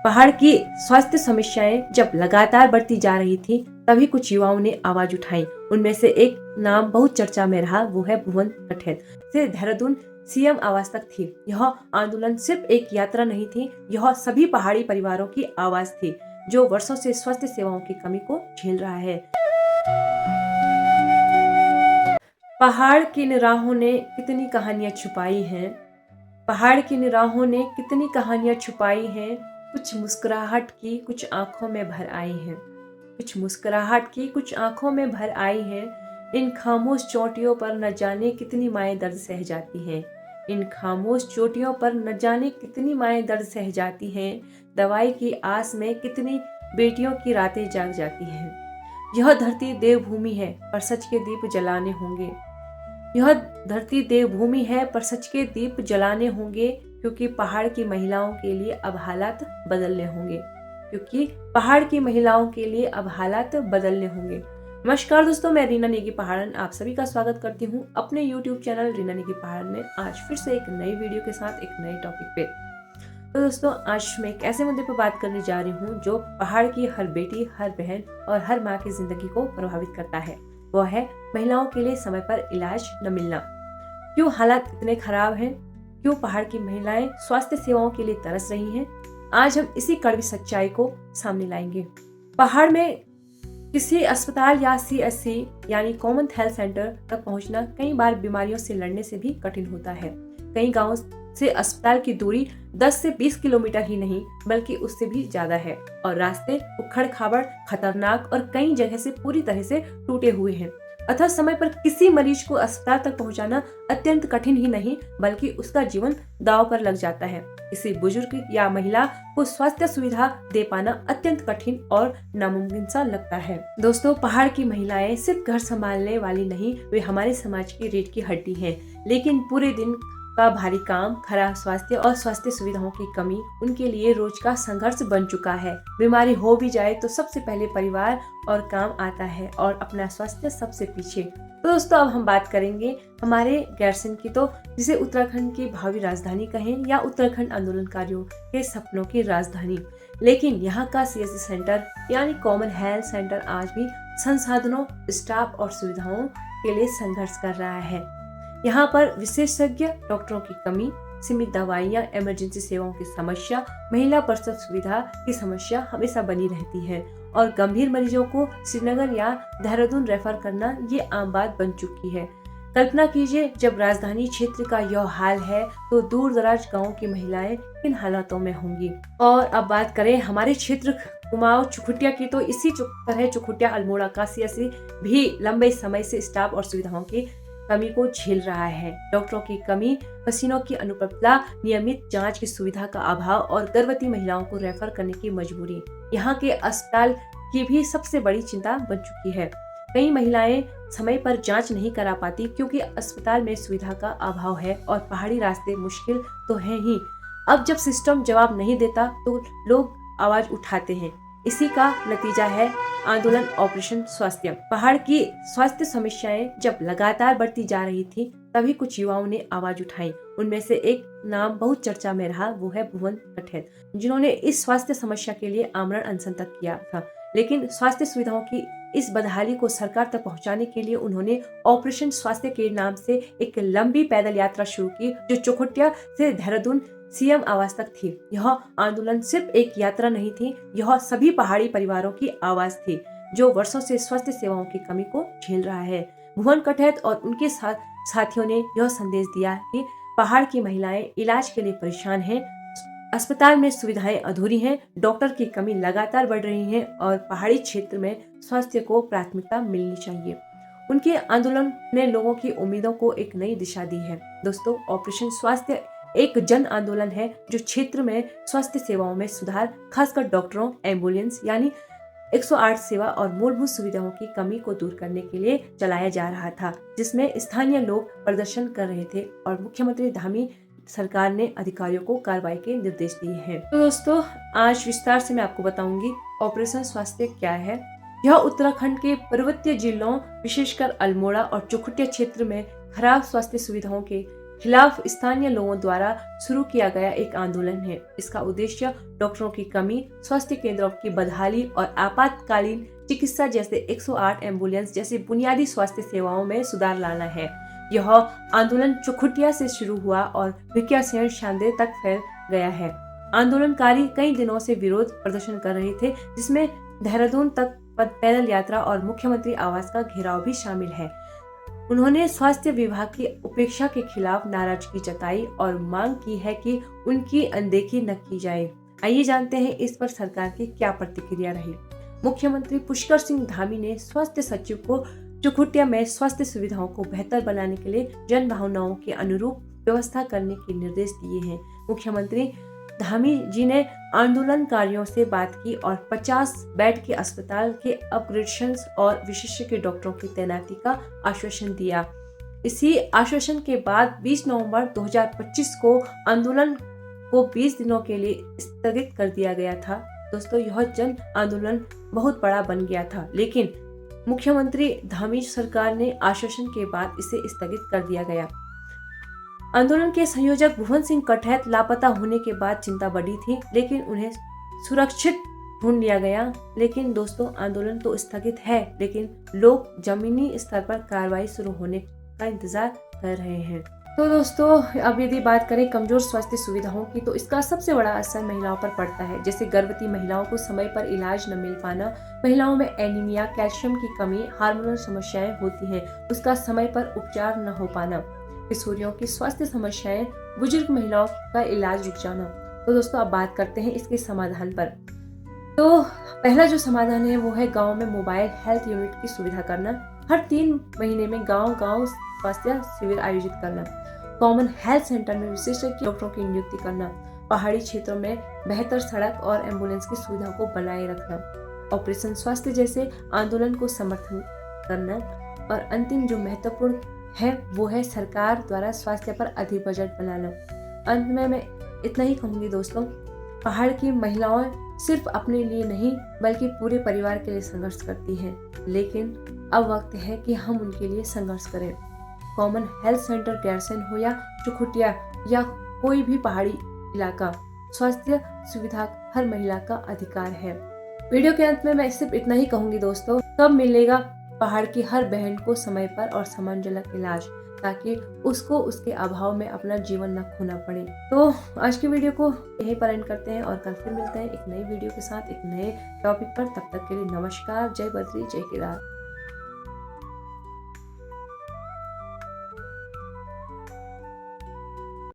पहाड़ की स्वास्थ्य समस्याएं जब लगातार बढ़ती जा रही थी, तभी कुछ युवाओं ने आवाज उठाई। उनमें से एक नाम बहुत चर्चा में रहा, वो है भुवन कठेत। से देहरादून सीएम आवाज तक थी। यह आंदोलन सिर्फ एक यात्रा नहीं थी, यह सभी पहाड़ी परिवारों की आवाज थी जो वर्षों से स्वास्थ्य सेवाओं की कमी को झेल रहा है। पहाड़ की निराहों ने कितनी कहानियां छुपाई हैं, पहाड़ की निराहों ने कितनी कहानियां छुपाई हैं। कुछ मुस्कुराहट की, कुछ आंखों में भर आई हैं। कुछ मुस्कुराहट की, कुछ आंखों में भर आई हैं। इन खामोश चोटियों पर न जाने कितनी माएं दर्द सह जाती हैं। इन खामोश चोटियों पर न जाने कितनी माएं दर्द सह जाती हैं। दवाई की आस में कितनी बेटियों की रातें जाग जाती हैं। यह धरती देवभूमि है, पर सच के दीप जलाने होंगे। यह धरती देवभूमि है, पर सच के दीप जलाने होंगे, क्योंकि पहाड़ की महिलाओं के लिए अब हालात बदलने होंगे। क्योंकि पहाड़ की महिलाओं के लिए अब हालात बदलने होंगे। नमस्कार दोस्तों, मैं रीना नेगी पहाड़न आप सभी का स्वागत करती हूँ अपने YouTube चैनल रीना नेगी पहाड़न में। आज फिर से एक नई वीडियो के साथ एक नए टॉपिक पे। तो दोस्तों, आज मैं एक ऐसे मुद्दे पर बात करने जा रही हूँ जो पहाड़ की हर बेटी, हर बहन और हर माँ की जिंदगी को प्रभावित करता है। वो है महिलाओं के लिए समय पर इलाज न मिलना। क्यों हालात इतने खराब हैं? क्यों पहाड़ की महिलाएं स्वास्थ्य सेवाओं के लिए तरस रही हैं? आज हम इसी कड़वी सच्चाई को सामने लाएंगे। पहाड़ में किसी अस्पताल या CHC यानी कॉमन हेल्थ सेंटर तक पहुंचना कई बार बीमारियों से लड़ने से भी कठिन होता है। कई गांवों से अस्पताल की दूरी 10 से 20 किलोमीटर ही नहीं बल्कि उससे भी ज्यादा है, और रास्ते उखड़ खाबड़, खतरनाक और कई जगह से पूरी तरह से टूटे हुए हैं। अतः समय पर किसी मरीज को अस्पताल तक पहुंचाना अत्यंत कठिन ही नहीं बल्कि उसका जीवन दांव पर लग जाता है। किसी बुजुर्ग या महिला को स्वास्थ्य सुविधा दे पाना अत्यंत कठिन और नामुमकिन सा लगता है। दोस्तों, पहाड़ की महिलाएं सिर्फ घर संभालने वाली नहीं, वे हमारे समाज की रीढ़ की हड्डी हैं। लेकिन पूरे दिन का भारी काम, खराब स्वास्थ्य और स्वास्थ्य सुविधाओं की कमी उनके लिए रोज का संघर्ष बन चुका है। बीमारी हो भी जाए तो सबसे पहले परिवार और काम आता है और अपना स्वास्थ्य सबसे पीछे। तो दोस्तों, अब हम बात करेंगे हमारे गैरसैंण की, तो जिसे उत्तराखंड की भावी राजधानी कहें या उत्तराखंड आंदोलनकारियों के सपनों की राजधानी। लेकिन यहाँ का CHC सेंटर यानी कॉमन हेल्थ सेंटर आज भी संसाधनों, स्टाफ और सुविधाओं के लिए संघर्ष कर रहा है। यहाँ पर विशेषज्ञ डॉक्टरों की कमी, सीमित दवाइयाँ, इमरजेंसी सेवाओं की समस्या, महिला प्रसव सुविधा की समस्या हमेशा बनी रहती है, और गंभीर मरीजों को श्रीनगर या देहरादून रेफर करना ये आम बात बन चुकी है। कल्पना कीजिए, जब राजधानी क्षेत्र का यह हाल है तो दूर दराज गाँव की महिलाएं किन हालातों में होंगी। और अब बात करें हमारे क्षेत्र कुमाऊं चुखुटिया की, तो इसी तरह चुखुटिया अल्मोड़ा का CHC भी लंबे समय से स्टाफ और सुविधाओं की कमी को झेल रहा है। डॉक्टरों की कमी, मशीनों की अनुपलब्धता, नियमित जांच की सुविधा का अभाव और गर्भवती महिलाओं को रेफर करने की मजबूरी यहाँ के अस्पताल की भी सबसे बड़ी चिंता बन चुकी है। कई महिलाएं समय पर जांच नहीं करा पाती क्योंकि अस्पताल में सुविधा का अभाव है, और पहाड़ी रास्ते मुश्किल तो है ही। अब जब सिस्टम जवाब नहीं देता तो लोग आवाज उठाते हैं। इसी का नतीजा है आंदोलन ऑपरेशन स्वास्थ्य। पहाड़ की स्वास्थ्य समस्याएं जब लगातार बढ़ती जा रही थी, तभी कुछ युवाओं ने आवाज उठाई। उनमें से एक नाम बहुत चर्चा में रहा, वो है भुवन कठेत, जिन्होंने इस स्वास्थ्य समस्या के लिए आमरण अनशन तक किया था। लेकिन स्वास्थ्य सुविधाओं की इस बदहाली को सरकार तक पहुंचाने के लिए उन्होंने ऑपरेशन स्वास्थ्य के नाम से एक लंबी पैदल यात्रा शुरू की, जो चुखुटिया से देहरादून CM आवाज तक थी। यह आंदोलन सिर्फ एक यात्रा नहीं थी, यह सभी पहाड़ी परिवारों की आवाज थी जो वर्षों से स्वास्थ्य सेवाओं की कमी को झेल रहा है। भुवन कठेत और उनके साथियों ने यह संदेश दिया कि पहाड़ की महिलाएं इलाज के लिए परेशान हैं, अस्पताल में सुविधाएं अधूरी हैं, डॉक्टर की कमी लगातार बढ़ रही है और पहाड़ी क्षेत्र में स्वास्थ्य को प्राथमिकता मिलनी चाहिए। उनके आंदोलन ने लोगों की उम्मीदों को एक नई दिशा दी है। दोस्तों, ऑपरेशन स्वास्थ्य एक जन आंदोलन है जो क्षेत्र में स्वास्थ्य सेवाओं में सुधार, खासकर डॉक्टरों, एम्बुलेंस यानी 108 सेवा और मूलभूत सुविधाओं की कमी को दूर करने के लिए चलाया जा रहा था, जिसमें स्थानीय लोग प्रदर्शन कर रहे थे और मुख्यमंत्री धामी सरकार ने अधिकारियों को कार्रवाई के निर्देश दिए हैं। तो दोस्तों, आज विस्तार से मैं आपको बताऊंगी ऑपरेशन स्वास्थ्य क्या है। यह उत्तराखंड के पर्वतीय जिलों, विशेषकर अल्मोड़ा और चुखुटिया क्षेत्र में खराब स्वास्थ्य सुविधाओं के खिलाफ स्थानीय लोगों द्वारा शुरू किया गया एक आंदोलन है। इसका उद्देश्य डॉक्टरों की कमी, स्वास्थ्य केंद्रों की बदहाली और आपातकालीन चिकित्सा जैसे 108 एम्बुलेंस जैसी बुनियादी स्वास्थ्य सेवाओं में सुधार लाना है। यह आंदोलन चुखुटिया से शुरू हुआ और भिकियासैंण शांदे तक फैल गया है। आंदोलनकारी कई दिनों से विरोध प्रदर्शन कर रहे थे, जिसमें देहरादून तक पैदल यात्रा और मुख्यमंत्री आवास का घेराव भी शामिल है। उन्होंने स्वास्थ्य विभाग की उपेक्षा के खिलाफ नाराजगी जताई और मांग की है कि उनकी अनदेखी न की जाए। आइए जानते हैं इस पर सरकार की क्या प्रतिक्रिया रही। मुख्यमंत्री पुष्कर सिंह धामी ने स्वास्थ्य सचिव को चुखुटिया में स्वास्थ्य सुविधाओं को बेहतर बनाने के लिए जन भावनाओं के अनुरूप व्यवस्था करने के निर्देश दिए हैं। मुख्यमंत्री धामी जी ने आंदोलनकारियों से बात की और 50 बेड के अस्पताल के अपग्रेडेशन और विशेषज्ञ डॉक्टरों की तैनाती का आश्वासन दिया। इसी आश्वासन के बाद 20 नवंबर 2025 को आंदोलन को 20 दिनों के लिए स्थगित कर दिया गया था। दोस्तों, यह जन आंदोलन बहुत बड़ा बन गया था, लेकिन मुख्यमंत्री धामी सरकार ने आश्वासन के बाद इसे स्थगित कर दिया गया। आंदोलन के संयोजक भुवन सिंह कठैत लापता होने के बाद चिंता बढ़ी थी, लेकिन उन्हें सुरक्षित ढूंढ लिया गया। लेकिन दोस्तों, आंदोलन तो स्थगित है, लेकिन लोग जमीनी स्तर पर कार्रवाई शुरू होने का इंतजार कर रहे हैं। तो दोस्तों, अब यदि बात करें कमजोर स्वास्थ्य सुविधाओं की, तो इसका सबसे बड़ा असर महिलाओं पर पड़ता है। जैसे गर्भवती महिलाओं को समय पर इलाज न मिल पाना, महिलाओं में एनीमिया, कैल्शियम की कमी, हार्मोनल समस्याएं होती हैं, उसका समय पर उपचार न हो पाना, किशोरियों की स्वास्थ्य समस्याएं, बुजुर्ग महिलाओं का इलाज रुक जाना। तो दोस्तों, अब बात करते हैं इसके समाधान पर। तो पहला जो समाधान है वो है गांव में मोबाइल हेल्थ यूनिट की सुविधा करना। हर 3 महीने में गांव स्वास्थ्य शिविर आयोजित करना। कॉमन हेल्थ सेंटर में विशेषज्ञ डॉक्टरों की नियुक्ति करना। पहाड़ी क्षेत्रों में बेहतर सड़क और एम्बुलेंस की सुविधा को बनाए रखना। ऑपरेशन स्वास्थ्य जैसे आंदोलन को समर्थन करना। और अंतिम जो महत्वपूर्ण है वो है सरकार द्वारा स्वास्थ्य पर अधिक बजट बनाना। अंत में मैं इतना ही कहूंगी दोस्तों, पहाड़ की महिलाएं सिर्फ अपने लिए नहीं बल्कि पूरे परिवार के लिए संघर्ष करती हैं, लेकिन अब वक्त है कि हम उनके लिए संघर्ष करें। कॉमन हेल्थ सेंटर गैरसैंण हो या चुखुटिया या कोई भी पहाड़ी इलाका, स्वास्थ्य सुविधा हर महिला का अधिकार है। वीडियो के अंत में मैं सिर्फ इतना ही कहूंगी दोस्तों, कब मिलेगा पहाड़ की हर बहन को समय पर और सम्मानजनक इलाज, ताकि उसको उसके अभाव में अपना जीवन न खोना पड़े। तो आज की वीडियो को यहीं पर एंड करते हैं और कल फिर मिलते हैं एक नई वीडियो के साथ, एक नए टॉपिक पर। तब तक के लिए नमस्कार, जय बद्री, जय केदार।